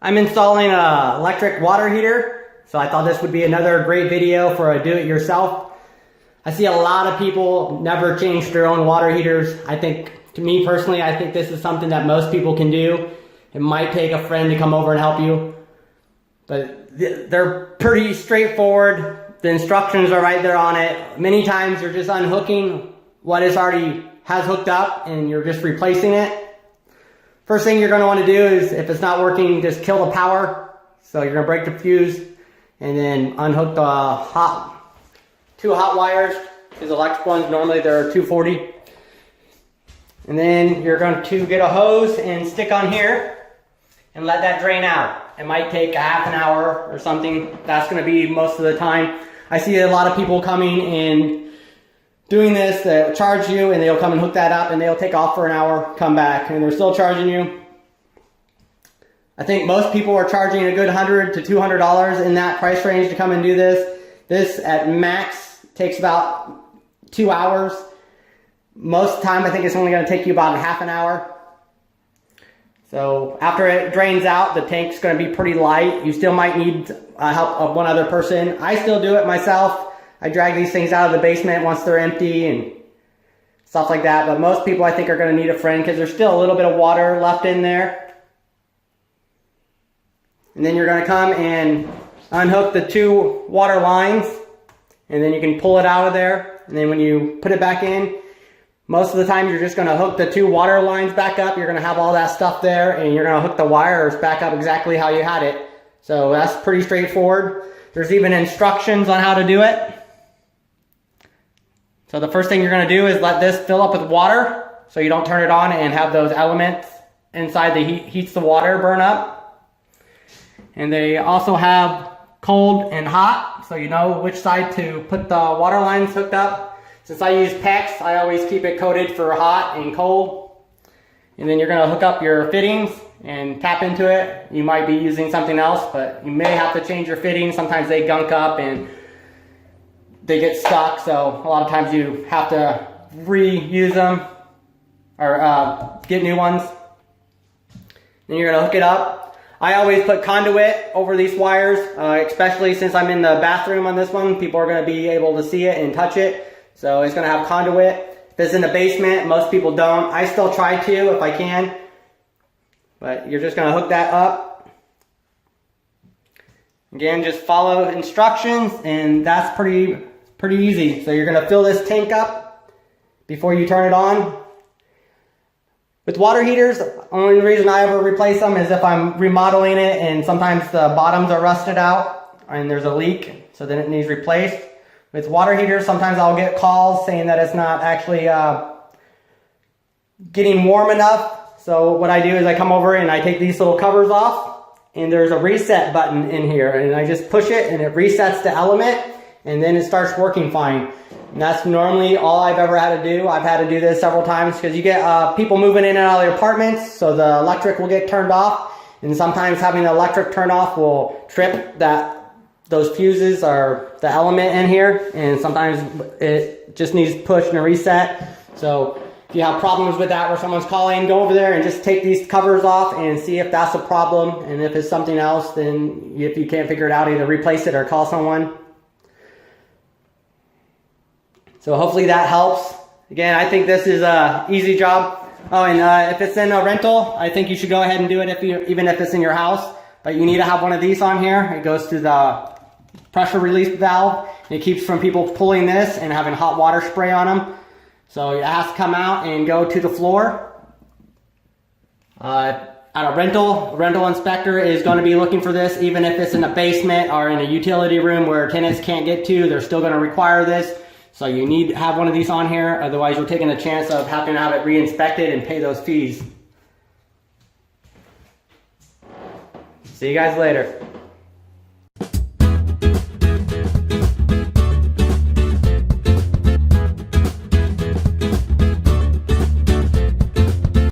I'm installing an electric water heater, so I thought this would be another great video for a do-it-yourself. I see a lot of people never change their own water heaters. I think, to me personally, I think this is something that most people can do. It might take a friend to come over and help you, but they're pretty straightforward. The instructions are right there on it. Many times you're just unhooking what is already has hooked up and you're just replacing it. First thing you're going to want to do is, if it's not working, just kill the power. So you're going to break the fuse and then unhook the two hot wires. These electric ones, normally they're 240. And then you're going to get a hose and stick on here and let that drain out. It might take a half an hour or something. That's going to be most of the time. I see a lot of people coming and doing this. They'll charge you and they'll come and hook that up and they'll take off for an hour, come back, and they're still charging you. I think most people are charging a good $100 to $200 in that price range to come and do this. This at max takes about 2 hours. Most of the time I think it's only going to take you about a half an hour. So after it drains out, the tank's going to be pretty light. You still might need help of one other person. I still do it myself. I drag these things out of the basement once they're empty and stuff like that. But most people, I think, are going to need a friend because there's still a little bit of water left in there. And then you're going to come and unhook the two water lines. And then you can pull it out of there. And then when you put it back in, most of the time you're just going to hook the two water lines back up. You're going to have all that stuff there. And you're going to hook the wires back up exactly how you had it. So that's pretty straightforward. There's even instructions on how to do it. So the first thing you're going to do is let this fill up with water so you don't turn it on and have those elements inside the heats the water burn up. And they also have cold and hot, so you know which side to put the water lines hooked up. Since I use PEX, I always keep it coded for hot and cold. And then you're going to hook up your fittings and tap into it. You might be using something else, but you may have to change your fittings. Sometimes they gunk up and they get stuck, so a lot of times you have to reuse them or get new ones. Then you're going to hook it up. I always put conduit over these wires, especially since I'm in the bathroom on this one. People are going to be able to see it and touch it, so it's going to have conduit. If it's in the basement, most people don't. I still try to if I can, but you're just going to hook that up. Again, just follow instructions, and that's pretty easy. So you're going to fill this tank up before you turn it on. With water heaters, the only reason I ever replace them is if I'm remodeling it and sometimes the bottoms are rusted out and there's a leak, so then it needs replaced. With water heaters, sometimes I'll get calls saying that it's not actually getting warm enough. So what I do is I come over and I take these little covers off, and there's a reset button in here, and I just push it and it resets the element. And then it starts working fine. And that's normally all I've ever had to do. I've had to do this several times because you get people moving in and out of their apartments, so the electric will get turned off. And sometimes having the electric turned off will trip those fuses or the element in here. And sometimes it just needs pushed and reset. So if you have problems with that where someone's calling, go over there and just take these covers off and see if that's a problem. And if it's something else, then if you can't figure it out, either replace it or call someone. So hopefully that helps. Again, I think this is an easy job. Oh, and if it's in a rental, I think you should go ahead and do it even if it's in your house. But you need to have one of these on here. It goes through the pressure release valve. It keeps from people pulling this and having hot water spray on them. So it has to come out and go to the floor. At a rental inspector is going to be looking for this, even if it's in a basement or in a utility room where tenants can't get to. They're still going to require this. So you need to have one of these on here, otherwise you're taking the chance of having to have it re-inspected and pay those fees. See you guys later.